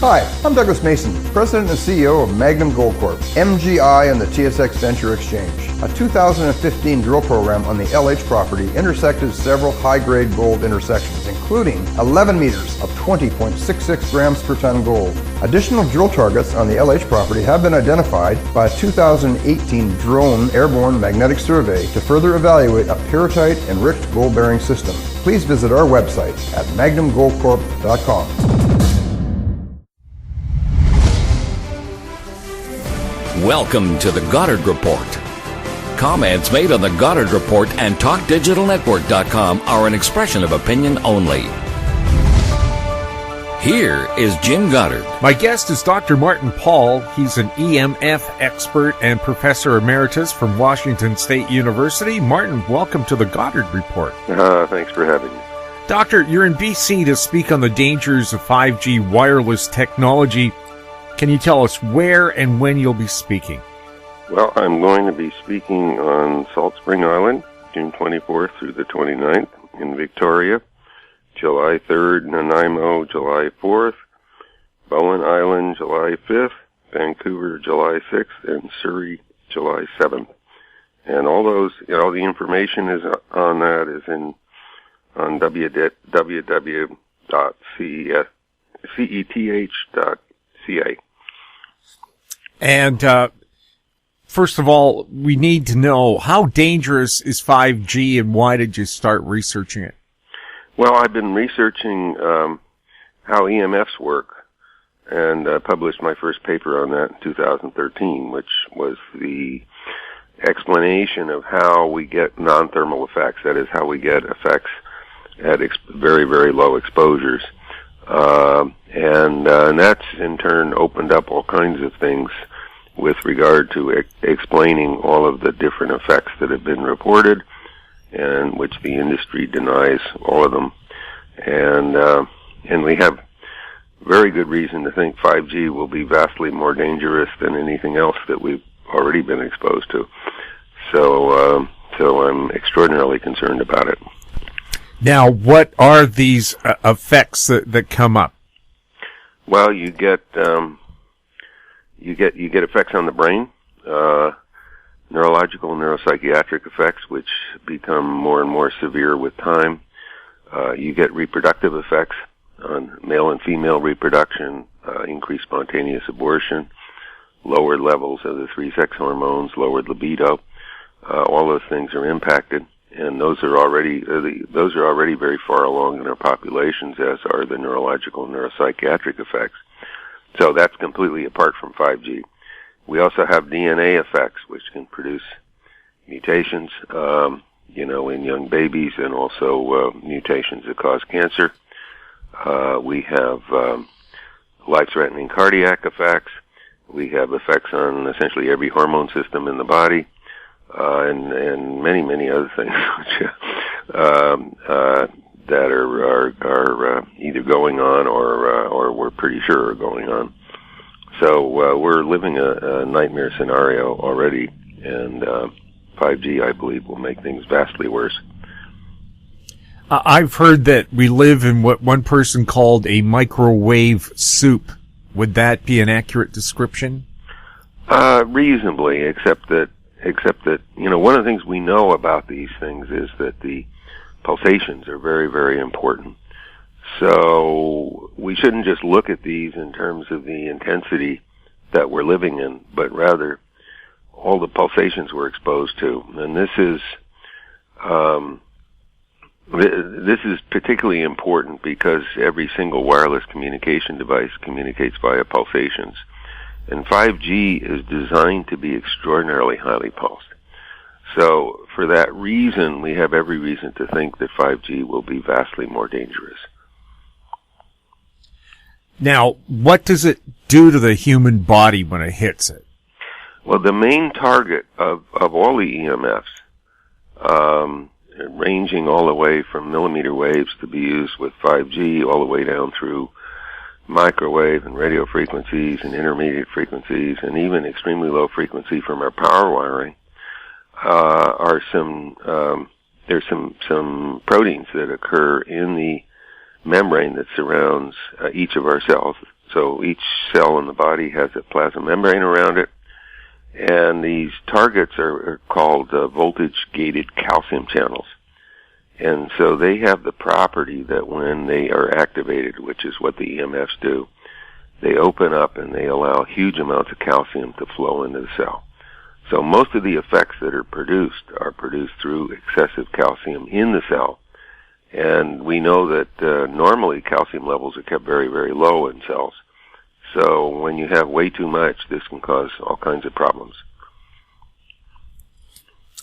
Hi, I'm Douglas Mason, President and CEO of Magnum Gold Corp, MGI, and the TSX Venture Exchange. A 2015 drill program on the LH property intersected several high-grade gold intersections, including 11 meters of 20.66 grams per ton gold. Additional drill targets on the LH property have been identified by a 2018 drone airborne magnetic survey to further evaluate a pyrrhotite-enriched gold-bearing system. Please visit our website at magnumgoldcorp.com. Welcome to the Goddard Report. Comments made on the Goddard Report and TalkDigitalNetwork.com are an expression of opinion only. Here is Jim Goddard. My guest is Dr. Martin Pall. He's an EMF expert and professor emeritus from Washington State University. Martin, welcome to the Goddard Report. Thanks for having me. Doctor, you're in BC to speak on the dangers of 5G wireless technology. Can you tell us where and when you'll be speaking? Well, I'm going to be speaking on Salt Spring Island, June 24th through the 29th, in Victoria, July 3rd, Nanaimo, July 4th, Bowen Island, July 5th, Vancouver, July 6th, and Surrey, July 7th. And all those, the information is on that is on www.ceth.ca. And first of all, we need to know, how dangerous is 5G and why did you start researching it? Well, I've been researching how EMFs work and published my first paper on that in 2013, which was the explanation of how we get non-thermal effects, that is, how we get effects at very, very low exposures. And that's in turn opened up all kinds of things with regard to explaining all of the different effects that have been reported, and which the industry denies all of them. And we have very good reason to think 5G will be vastly more dangerous than anything else that we've already been exposed to. So I'm extraordinarily concerned about it. Now, what are these effects that come up? Well, you get effects on the brain, neurological and neuropsychiatric effects, which become more and more severe with time. You get reproductive effects on male and female reproduction, increased spontaneous abortion, lowered levels of the three sex hormones, lowered libido. All those things are impacted. And those are already very far along in our populations, as are the neurological and neuropsychiatric effects. So that's completely apart from 5G. We also have DNA effects, which can produce mutations, in young babies, and also mutations that cause cancer. We have life-threatening cardiac effects. We have effects on essentially every hormone system in the body. And many, many other things that are either going on or we're pretty sure are going on. So we're living a nightmare scenario already, and 5G, I believe, will make things vastly worse. I've heard that we live in what one person called a microwave soup. Would that be an accurate description? Reasonably, except that, one of the things we know about these things is that the pulsations are very, very important. So we shouldn't just look at these in terms of the intensity that we're living in, but rather all the pulsations we're exposed to. And this is particularly important because every single wireless communication device communicates via pulsations. And 5G is designed to be extraordinarily highly pulsed. So for that reason, we have every reason to think that 5G will be vastly more dangerous. Now, what does it do to the human body when it hits it? Well, the main target of all the EMFs, ranging all the way from millimeter waves to be used with 5G, all the way down through microwave and radio frequencies and intermediate frequencies and even extremely low frequency from our power wiring, there's some proteins that occur in the membrane that surrounds each of our cells, So each cell in the body has a plasma membrane around it, and these targets are called voltage-gated calcium channels. And so they have the property that when they are activated, which is what the EMFs do, they open up and they allow huge amounts of calcium to flow into the cell. So most of the effects that are produced through excessive calcium in the cell. And we know that normally calcium levels are kept very, very low in cells. So when you have way too much, this can cause all kinds of problems.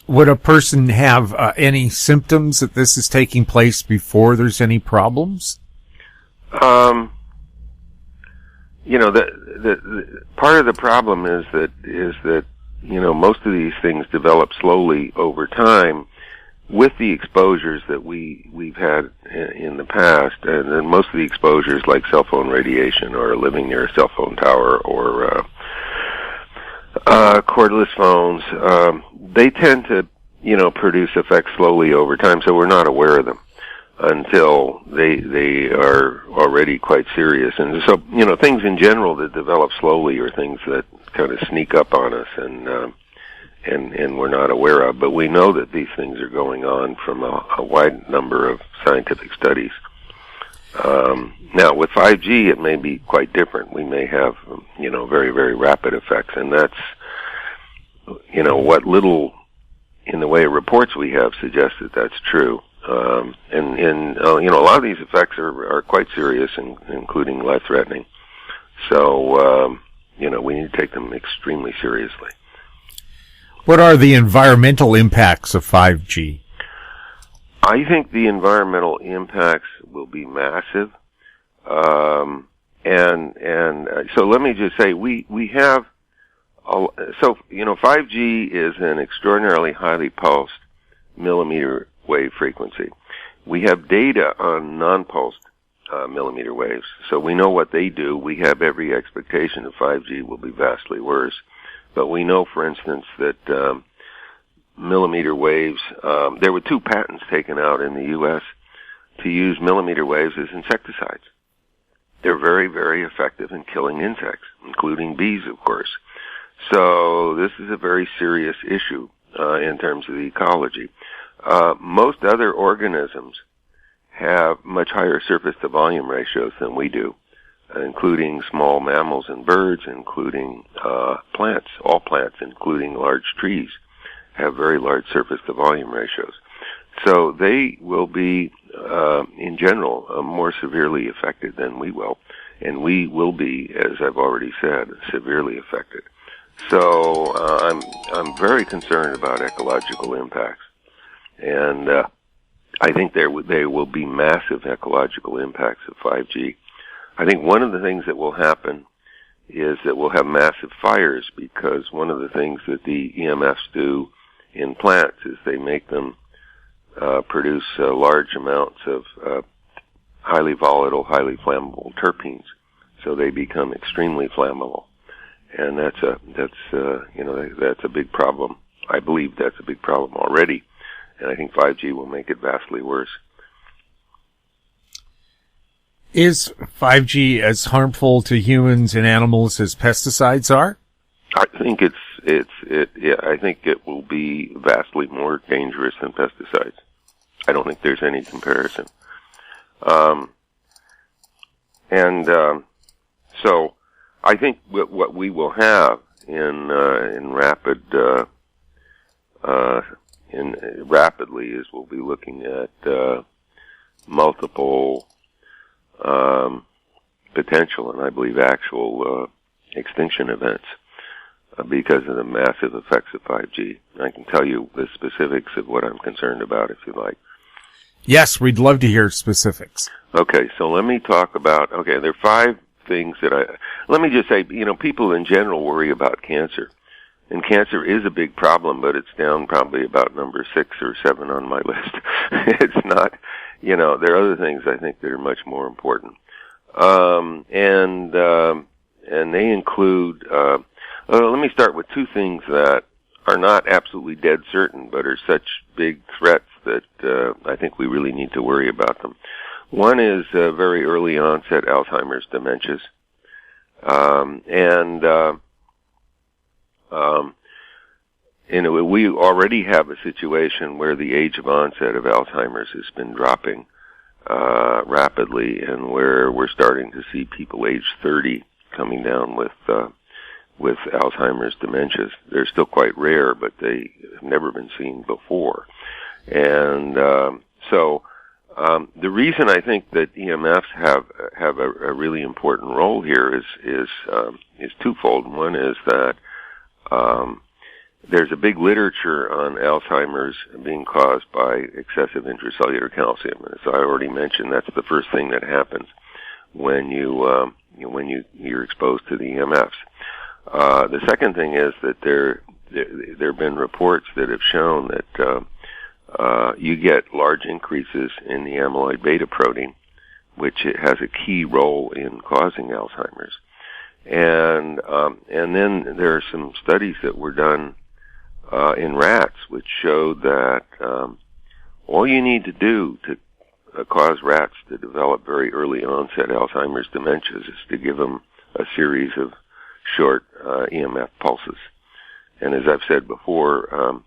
Would a person have any symptoms that this is taking place before there's any problems? The part of the problem is that most of these things develop slowly over time with the exposures that we've had in the past, and then most of the exposures like cell phone radiation or living near a cell phone tower or cordless phones, they tend to, produce effects slowly over time, so we're not aware of them until they are already quite serious. And so, things in general that develop slowly are things that kind of sneak up on us and we're not aware of. But we know that these things are going on from a wide number of scientific studies. Now, with 5G, it may be quite different. We may have, very, very rapid effects, and that's, what little in the way of reports we have suggests that that's true. A lot of these effects are quite serious, including life-threatening. So, we need to take them extremely seriously. What are the environmental impacts of 5G? I think the environmental impacts will be massive. So let me just say, we have, 5G is an extraordinarily highly pulsed millimeter wave frequency. We have data on non-pulsed millimeter waves, so we know what they do. We have every expectation that 5G will be vastly worse. But we know, for instance, that millimeter waves, there were 2 patents taken out in the U.S. to use millimeter waves as insecticides. They're very, very effective in killing insects, including bees, of course. So this is a very serious issue in terms of the ecology. Most other organisms have much higher surface-to-volume ratios than we do, including small mammals and birds, including plants. All plants, including large trees, have very large surface-to-volume ratios. So they will be, in general, more severely affected than we will. And we will be, as I've already said, severely affected. So I'm very concerned about ecological impacts. And I think there will be massive ecological impacts of 5G. I think one of the things that will happen is that we'll have massive fires, because one of the things that the EMFs do in plants is they make them produce large amounts of highly volatile, highly flammable terpenes, so they become extremely flammable, and that's a big problem. I believe that's a big problem already, and I think 5G will make it vastly worse. Is 5G as harmful to humans and animals as pesticides are? I think I think it will be vastly more dangerous than pesticides. I don't think there's any comparison. So I think what we will have rapidly is we'll be looking at multiple potential and I believe actual extinction events because of the massive effects of 5G. I can tell you the specifics of what I'm concerned about if you like. Yes, we'd love to hear specifics. Okay, so let me talk about, there are 5 things let me just say, people in general worry about cancer. And cancer is a big problem, but it's down probably about number 6 or 7 on my list. It's not, there are other things I think that are much more important. And they include, let me start with 2 things that are not absolutely dead certain, but are such big threats that I think we really need to worry about them. One is very early onset Alzheimer's dementias, We already have a situation where the age of onset of Alzheimer's has been dropping rapidly, and where we're starting to see people age 30 coming down with Alzheimer's dementias. They're still quite rare, but they have never been seen before. And the reason I think that EMFs have a really important role here is twofold. One is that there's a big literature on Alzheimer's being caused by excessive intracellular calcium. As I already mentioned, that's the first thing that happens when you're exposed to the EMFs. The second thing is that there have been reports that have shown that you get large increases in the amyloid beta protein, which has a key role in causing Alzheimer's. And then there are some studies that were done in rats, which showed that all you need to do to cause rats to develop very early onset Alzheimer's dementias is to give them a series of short EMF pulses. And as I've said before,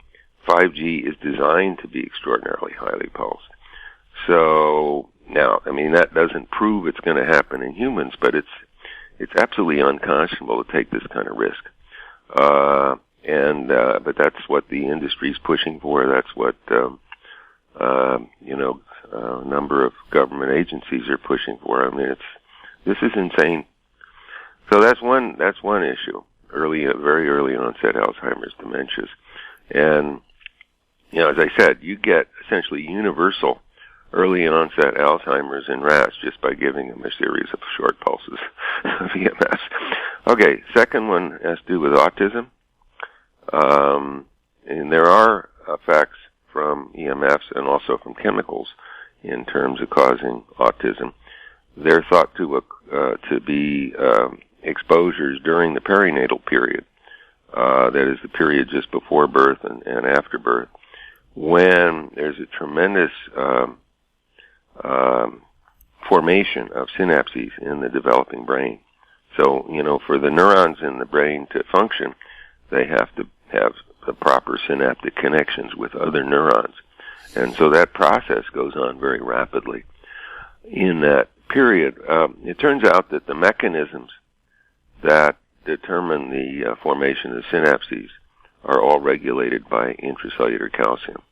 5G is designed to be extraordinarily highly pulsed. So now, I mean, that doesn't prove it's going to happen in humans, but it's absolutely unconscionable to take this kind of risk. But that's what the industry's pushing for. That's what a number of government agencies are pushing for. I mean, this is insane. So that's one issue. Very early onset Alzheimer's dementias. And, as I said, you get essentially universal early onset Alzheimer's in rats just by giving them a series of short pulses of EMS. Okay, second one has to do with autism. And there are effects from EMFs and also from chemicals in terms of causing autism. They're thought to be exposures during the perinatal period. That is the period just before birth and after birth, when there's a tremendous formation of synapses in the developing brain. So, for the neurons in the brain to function, they have to have the proper synaptic connections with other neurons. And so that process goes on very rapidly. In that period, it turns out that the mechanisms that determine the formation of synapses are all regulated by intracellular calcium.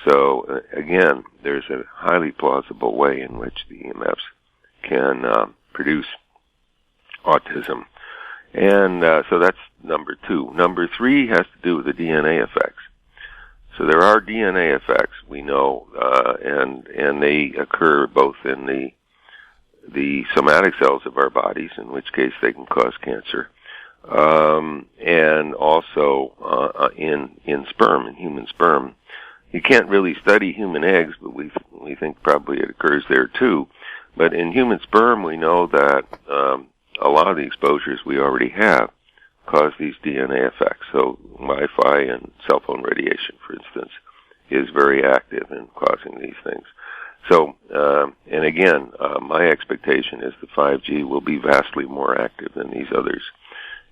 So, again, there's a highly plausible way in which the EMFs can produce autism. And so that's number 2. Number 3 has to do with the DNA effects. So there are DNA effects, we know, and they occur both in the somatic cells of our bodies, in which case they can cause cancer, and also in sperm, in human sperm. You can't really study human eggs, but we think probably it occurs there too. But in human sperm, we know that a lot of the exposures we already have cause these DNA effects. So Wi-Fi and cell phone radiation, for instance, is very active in causing these things. So, and again, my expectation is that 5G will be vastly more active than these others.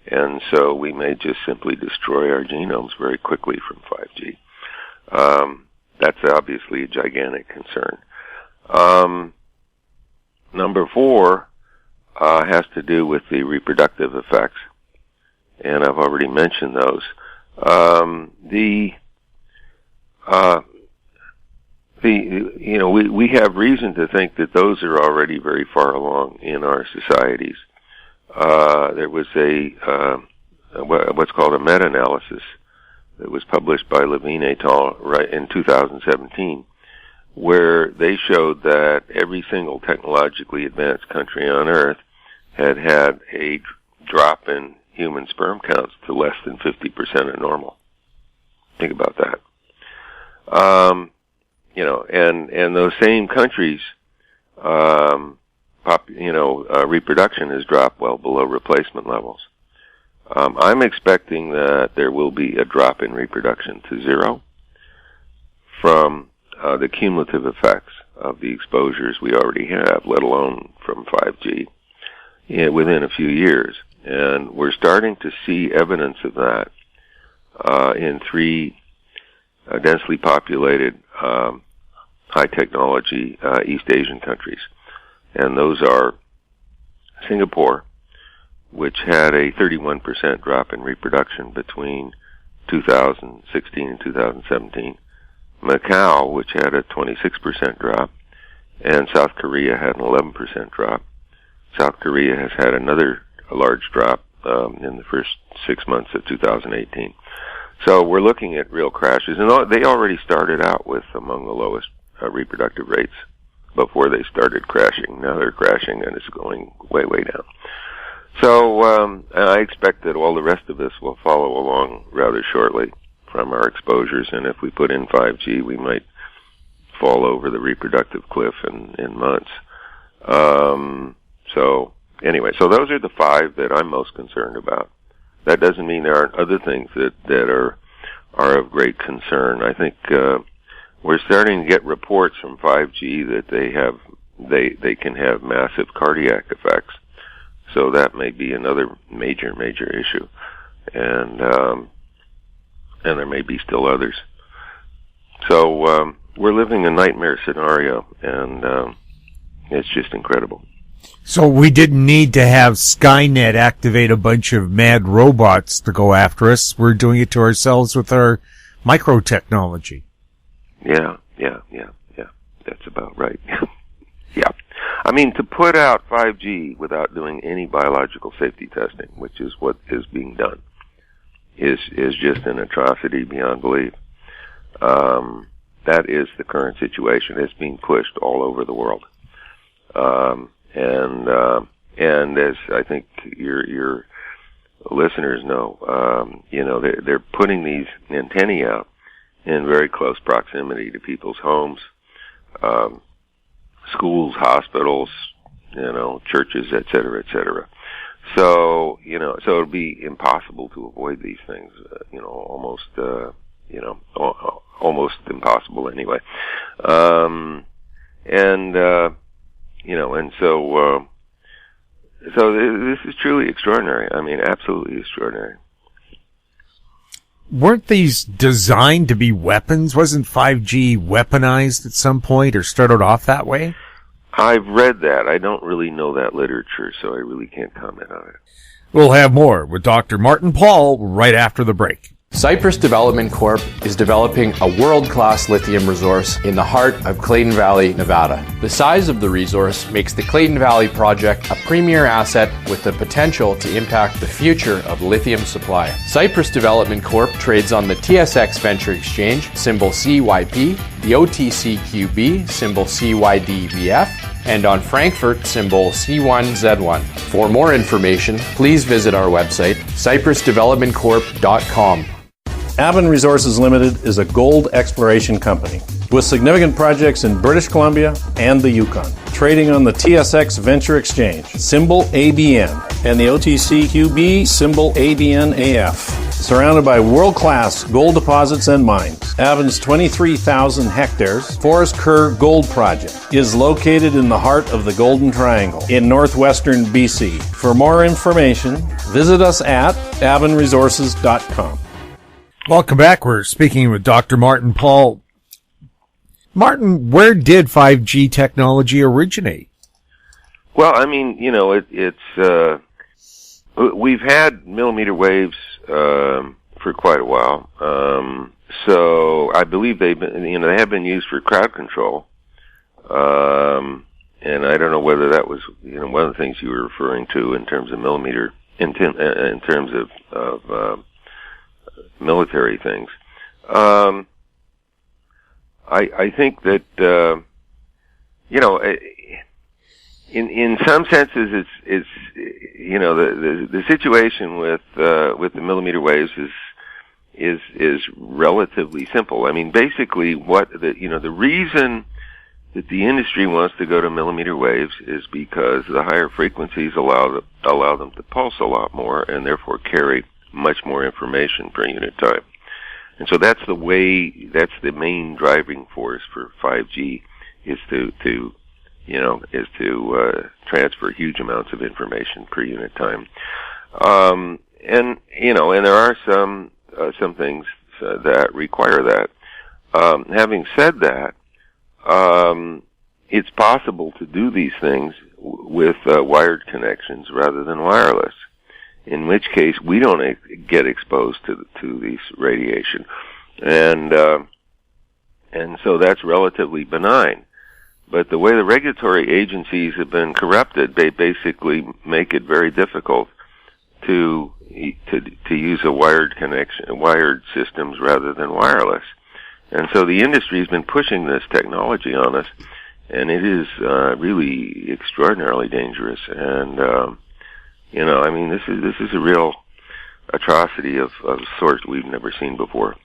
And so we may just simply destroy our genomes very quickly from 5G. That's obviously a gigantic concern. Number 4 has to do with the reproductive effects, and I've already mentioned those. We have reason to think that those are already very far along in our societies. There was what's called a meta-analysis that was published by Levine et al. Right in 2017, where they showed that every single technologically advanced country on Earth had a drop in human sperm counts to less than 50% of normal. Think about that. And those same countries, reproduction has dropped well below replacement levels. I'm expecting that there will be a drop in reproduction to 0 from the cumulative effects of the exposures we already have, let alone from 5G. within a few years. And we're starting to see evidence of that in 3 densely populated high technology East Asian countries. And those are Singapore, which had a 31% drop in reproduction between 2016 and 2017, Macau, which had a 26% drop, and South Korea had an 11% drop. South Korea has had another large drop in the first 6 months of 2018. So we're looking at real crashes, and they already started out with among the lowest reproductive rates before they started crashing. Now they're crashing, and it's going way, way down. So I expect that all the rest of us will follow along rather shortly from our exposures, and if we put in 5G, we might fall over the reproductive cliff in months. So anyway, so those are the 5 that I'm most concerned about. That doesn't mean there aren't other things that are of great concern. I think we're starting to get reports from 5G that they can have massive cardiac effects. So that may be another major issue, and there may be still others. So we're living a nightmare scenario, and it's just incredible. So we didn't need to have Skynet activate a bunch of mad robots to go after us. We're doing it to ourselves with our microtechnology. Yeah. That's about right. Yeah. I mean, to put out 5G without doing any biological safety testing, which is what is being done, is just an atrocity beyond belief. That is the current situation. It's being pushed all over the world. And as I think your listeners know, they're putting these antennae out in very close proximity to people's homes, schools, hospitals, churches, et cetera, et cetera. So, so it'd be impossible to avoid these things, almost impossible anyway. So this is truly extraordinary. I mean, absolutely extraordinary. Weren't these designed to be weapons? Wasn't 5G weaponized at some point or started off that way? I've read that. I don't really know that literature, so I really can't comment on it. We'll have more with Dr. Martin Pall right after the break. Cypress Development Corp. is developing a world-class lithium resource in the heart of Clayton Valley, Nevada. The size of the resource makes the Clayton Valley project a premier asset with the potential to impact the future of lithium supply. Cypress Development Corp. trades on the TSX Venture Exchange, symbol CYP, the OTCQB, symbol CYDVF, and on Frankfurt, symbol C1Z1. For more information, please visit our website, cypressdevelopmentcorp.com. Avon Resources Limited is a gold exploration company with significant projects in British Columbia and the Yukon. Trading on the TSX Venture Exchange, symbol ABN, and the OTCQB, symbol ABNAF. Surrounded by world-class gold deposits and mines, Avon's 23,000 hectares Forest Kerr Gold Project is located in the heart of the Golden Triangle in northwestern BC. For more information, visit us at avonresources.com. Welcome back. We're speaking with Dr. Martin Pall. Martin, where did 5G technology originate? Well, I mean, we've had millimeter waves for quite a while. So I believe they have been used for crowd control. And I don't know whether that was, one of the things you were referring to in terms of millimeter, in terms of military things. I think that in some senses it's the situation with the millimeter waves is relatively simple. I mean, basically the reason that the industry wants to go to millimeter waves is because the higher frequencies allow them to pulse a lot more and therefore carry much more information per unit time. And so that's the main driving force for 5G is to is to transfer huge amounts of information per unit time. And there are some things that require that. Having said that, it's possible to do these things with wired connections rather than wireless, in which case we don't get exposed to these radiation, and so that's relatively benign. But the way the regulatory agencies have been corrupted, they basically make it very difficult to use a wired connection, wired systems rather than wireless. And so the industry has been pushing this technology on us, and it is really extraordinarily dangerous. And this is a real atrocity of a sort we've never seen before.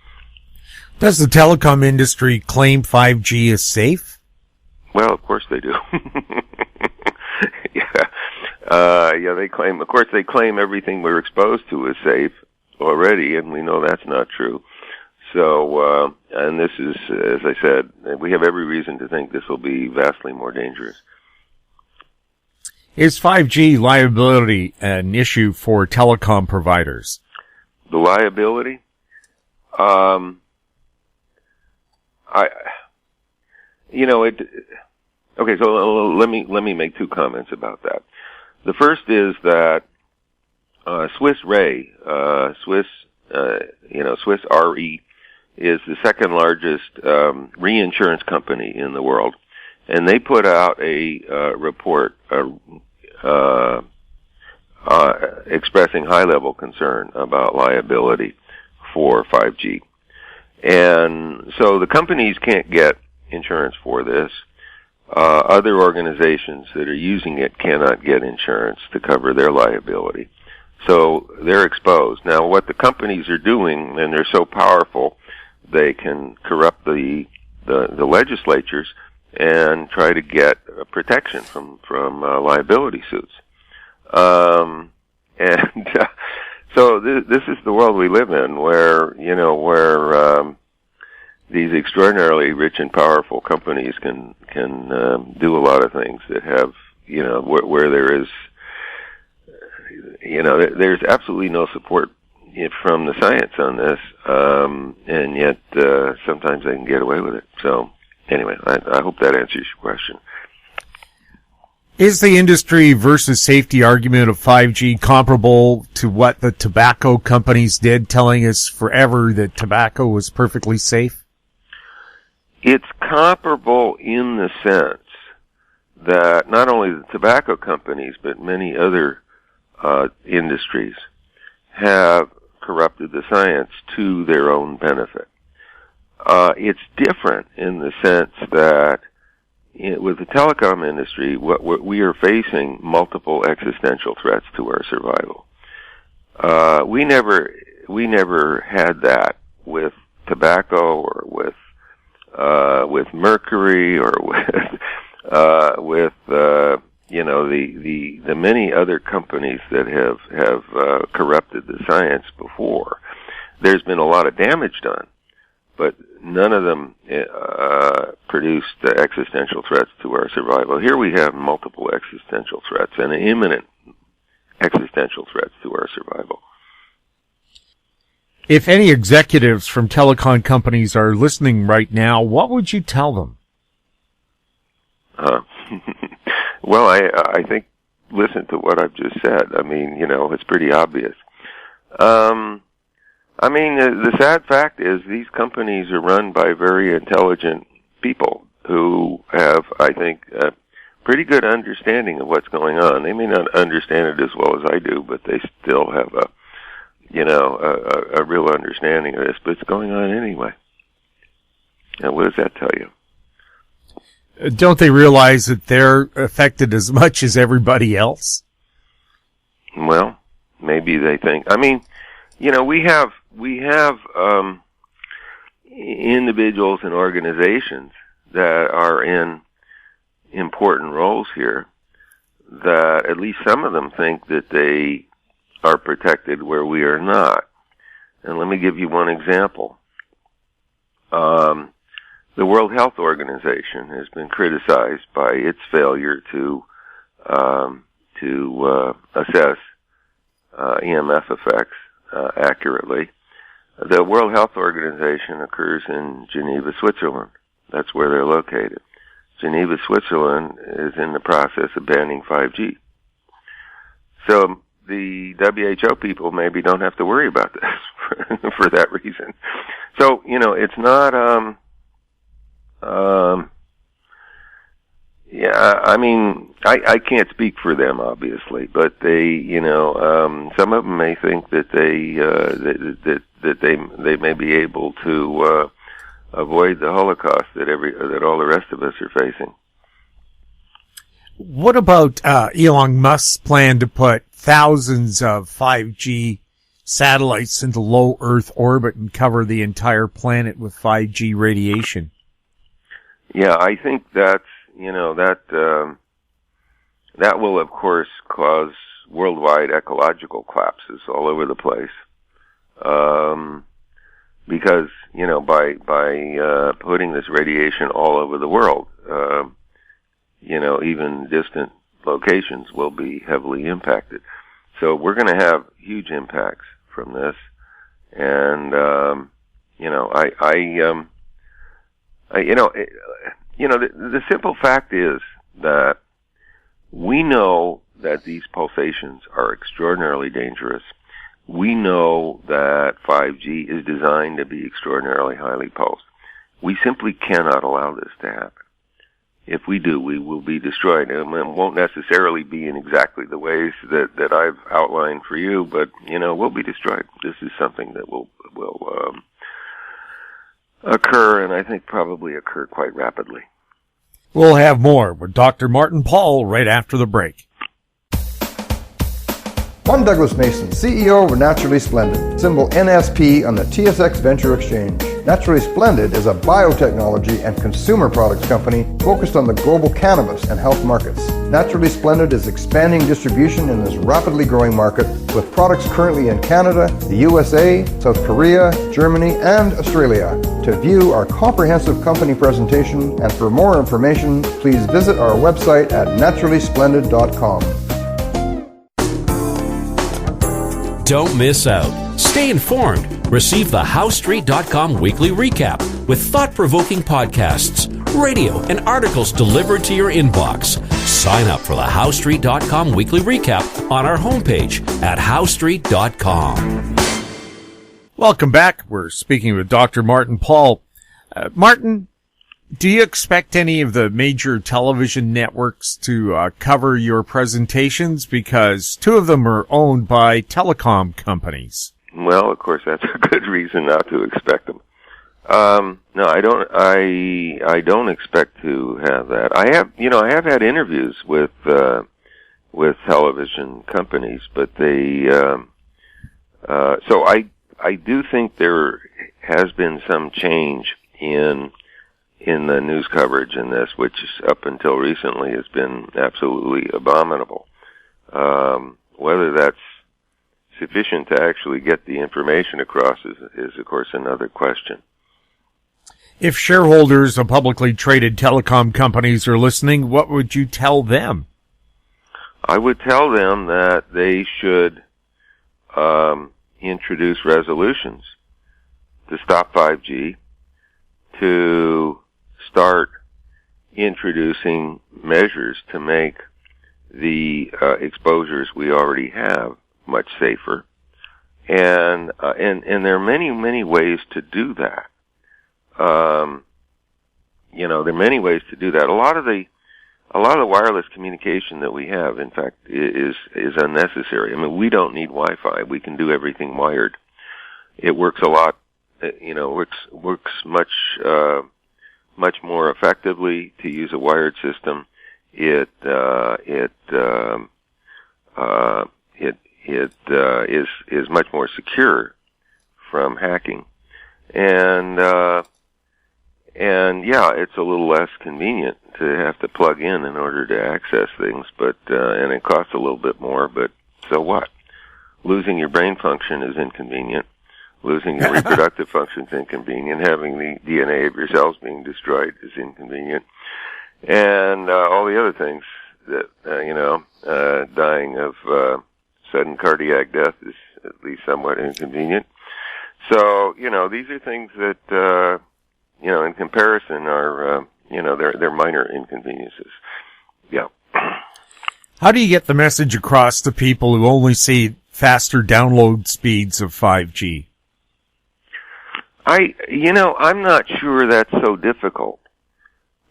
Does the telecom industry claim 5G is safe? Well, of course they do. They claim. Of course, they claim everything we're exposed to is safe already, and we know that's not true. So, and this is, as I said, we have every reason to think this will be vastly more dangerous. Is 5G liability an issue for telecom providers? The liability? Okay, so let me make two comments about that. The first is that Swiss Re, Swiss Re, is the second largest reinsurance company in the world, and they put out a report expressing high-level concern about liability for 5G. And so the companies can't get insurance for this. Other organizations that are using it cannot get insurance to cover their liability. So they're exposed. Now, what the companies are doing, and they're so powerful, they can corrupt the legislatures and try to get protection from liability suits. So this is the world we live in, where these extraordinarily rich and powerful companies can do a lot of things that have, where there is, there's absolutely no support from the science on this, and yet sometimes they can get away with it. So anyway, I hope that answers your question. Is the industry versus safety argument of 5G comparable to what the tobacco companies did, telling us forever that tobacco was perfectly safe? It's comparable in the sense that not only the tobacco companies, but many other industries have corrupted the science to their own benefit. It's different in the sense that with the telecom industry, we are facing multiple existential threats to our survival. We never had that with tobacco or with mercury or with the many other companies that have corrupted the science before. There's been a lot of damage done, but none of them produced existential threats to our survival. Here we have multiple existential threats and imminent existential threats to our survival. If any executives from telecom companies are listening right now, what would you tell them? Well, I think listen to what I've just said. I mean, it's pretty obvious. The sad fact is these companies are run by very intelligent people who have, I think, a pretty good understanding of what's going on. They may not understand it as well as I do, but they still have a real understanding of this. But it's going on anyway. And what does that tell you? Don't they realize that they're affected as much as everybody else? Well, maybe they think. We have individuals and organizations that are in important roles here that at least some of them think that they are protected where we are not. And let me give you one example. The the World Health Organization has been criticized by its failure to assess EMF effects accurately. The World Health Organization occurs in Geneva, Switzerland. That's where they're located. Geneva, Switzerland is in the process of banning 5G. So the WHO people maybe don't have to worry about this for that reason. So, it's not, I can't speak for them, obviously, but they, some of them may think that they may be able to avoid the Holocaust that all the rest of us are facing. What about Elon Musk's plan to put thousands of 5G satellites into low Earth orbit and cover the entire planet with 5G radiation? Yeah, I think that's, that will, of course, cause worldwide ecological collapses all over the place. Because, by putting this radiation all over the world, even distant locations will be heavily impacted. So we're going to have huge impacts from this. And, the simple fact is that we know that these pulsations are extraordinarily dangerous. We know that 5G is designed to be extraordinarily highly pulsed. We simply cannot allow this to happen. If we do, we will be destroyed. And it won't necessarily be in exactly the ways that I've outlined for you, but, we'll be destroyed. This is something that will occur, and I think probably occur quite rapidly. We'll have more with Dr. Martin Pall right after the break. I'm Douglas Mason, CEO of Naturally Splendid, symbol NSP on the TSX Venture Exchange. Naturally Splendid is a biotechnology and consumer products company focused on the global cannabis and health markets. Naturally Splendid is expanding distribution in this rapidly growing market with products currently in Canada, the USA, South Korea, Germany, and Australia. To view our comprehensive company presentation and for more information, please visit our website at naturallysplendid.com. Don't miss out. Stay informed. Receive the HowStreet.com weekly recap with thought-provoking podcasts, radio, and articles delivered to your inbox. Sign up for the HowStreet.com weekly recap on our homepage at HowStreet.com. Welcome back. We're speaking with Dr. Martin Pall. Martin, do you expect any of the major television networks to cover your presentations? Because two of them are owned by telecom companies. Well, of course, that's a good reason not to expect them. No, I don't expect to have that. I have had interviews with television companies, but so I do think there has been some change in the news coverage in this, which up until recently has been absolutely abominable. Whether that's sufficient to actually get the information across is of course another question. If shareholders of publicly traded telecom companies are listening, what would you tell them? I would tell them that they should introduce resolutions to stop 5G, to start introducing measures to make the exposures we already have much safer, and there are many ways to do that. There are many ways to do that. A lot of the wireless communication that we have, in fact, is unnecessary. I mean, we don't need Wi-Fi. We can do everything wired. It works a lot. Works much more effectively to use a wired system. It is much more secure from hacking, and yeah, it's a little less convenient to have to plug in order to access things, but and it costs a little bit more. But so what? Losing your brain function is inconvenient. Losing your reproductive function is inconvenient. Having the DNA of your cells being destroyed is inconvenient. And all the other things that, dying of sudden cardiac death is at least somewhat inconvenient. So, these are things that, in comparison are, they're minor inconveniences. Yeah. How do you get the message across to people who only see faster download speeds of 5G? I'm not sure that's so difficult.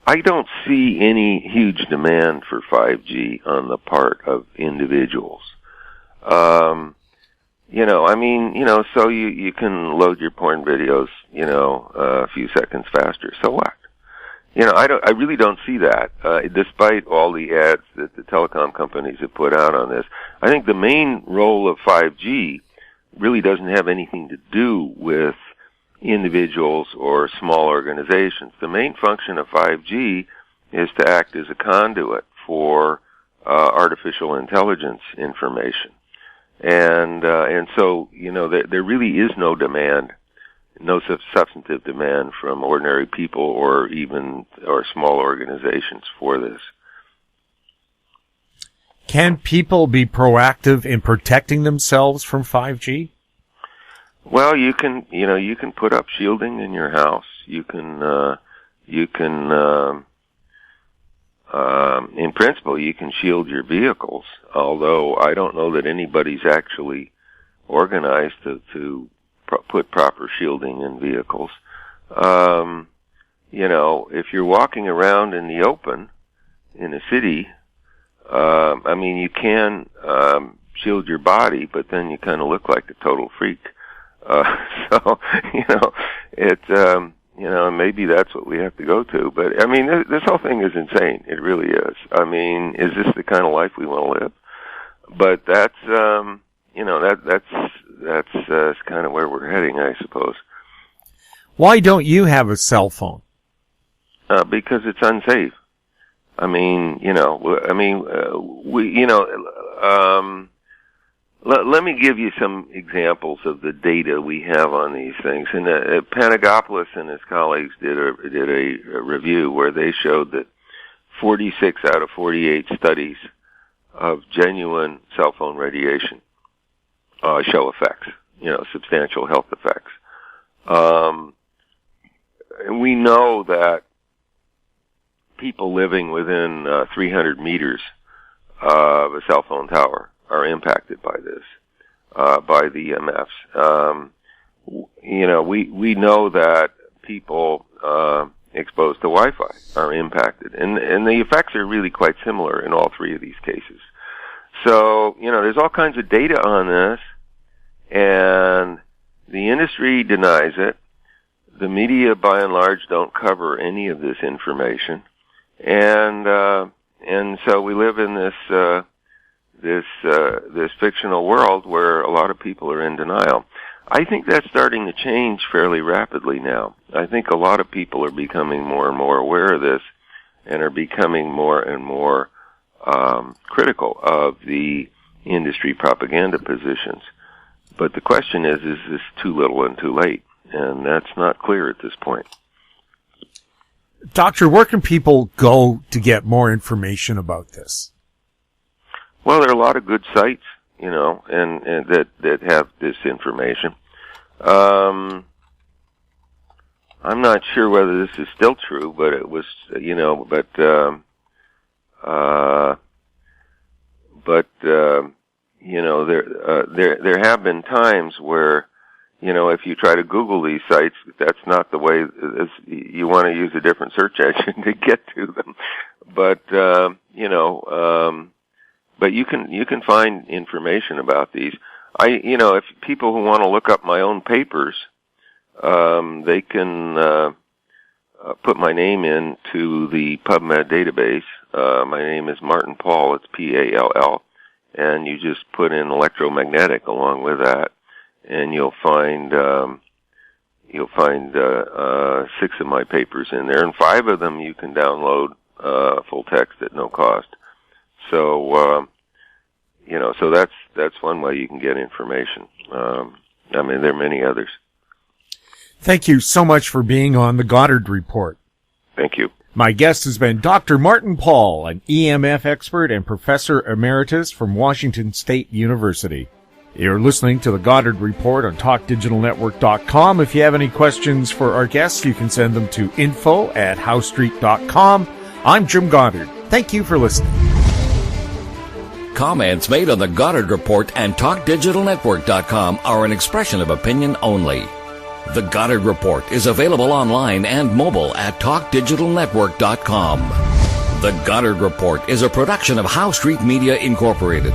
I don't see any huge demand for 5G on the part of individuals. So you can load your porn videos, a few seconds faster. So what? I really don't see that, despite all the ads that the telecom companies have put out on this. I think the main role of 5G really doesn't have anything to do with individuals or small organizations. The main function of 5G is to act as a conduit for artificial intelligence information. And so, there really is no demand, no substantive demand from ordinary people or small organizations for this. Can people be proactive in protecting themselves from 5G? Well, you can put up shielding in your house. You can, in principle, you can shield your vehicles, although I don't know that anybody's actually organized to put proper shielding in vehicles. If you're walking around in the open in a city, you can shield your body, but then you kind of look like a total freak. Maybe that's what we have to go to. But, this whole thing is insane. It really is. Is this the kind of life we want to live? But that's kind of where we're heading, I suppose. Why don't you have a cell phone? Because it's unsafe. Let me give you some examples of the data we have on these things. And Panagopoulos and his colleagues did a review where they showed that 46 out of 48 studies of genuine cell phone radiation show effects, substantial health effects. And we know that people living within 300 meters of a cell phone tower are impacted by this, by the EMFs. We know that people exposed to Wi-Fi are impacted, and the effects are really quite similar in all three of these cases. So, there's all kinds of data on this, and the industry denies it. The media, by and large, don't cover any of this information, and so we live in this fictional world where a lot of people are in denial. I think that's starting to change fairly rapidly now. I think a lot of people are becoming more and more aware of this and are becoming more and more critical of the industry propaganda positions. But the question is this too little and too late? And that's not clear at this point. Doctor, where can people go to get more information about this? Well, there are a lot of good sites, and that have this information. I'm not sure whether this is still true, but it was, there have been times where, if you try to Google these sites, that's not the way. You want to use a different search engine to get to them. But you can find information about these. If people who want to look up my own papers, they can put my name in to the PubMed database. My name is Martin Pall. It's Pall, and you just put in electromagnetic along with that, and you'll find 6 of my papers in there, and 5 of them you can download full text at no cost. So so that's one way you can get information. I mean, there are many others. Thank you so much for being on the Goddard Report. Thank you. My guest has been Dr. Martin Pall, an EMF expert and professor emeritus from Washington State University. You're listening to the Goddard Report on TalkDigitalNetwork.com. If you have any questions for our guests, you can send them to info@HowStreet.com. I'm Jim Goddard. Thank you for listening. Comments made on the Goddard Report and TalkDigitalNetwork.com are an expression of opinion only. The Goddard Report is available online and mobile at TalkDigitalNetwork.com. The Goddard Report is a production of How Street Media Incorporated.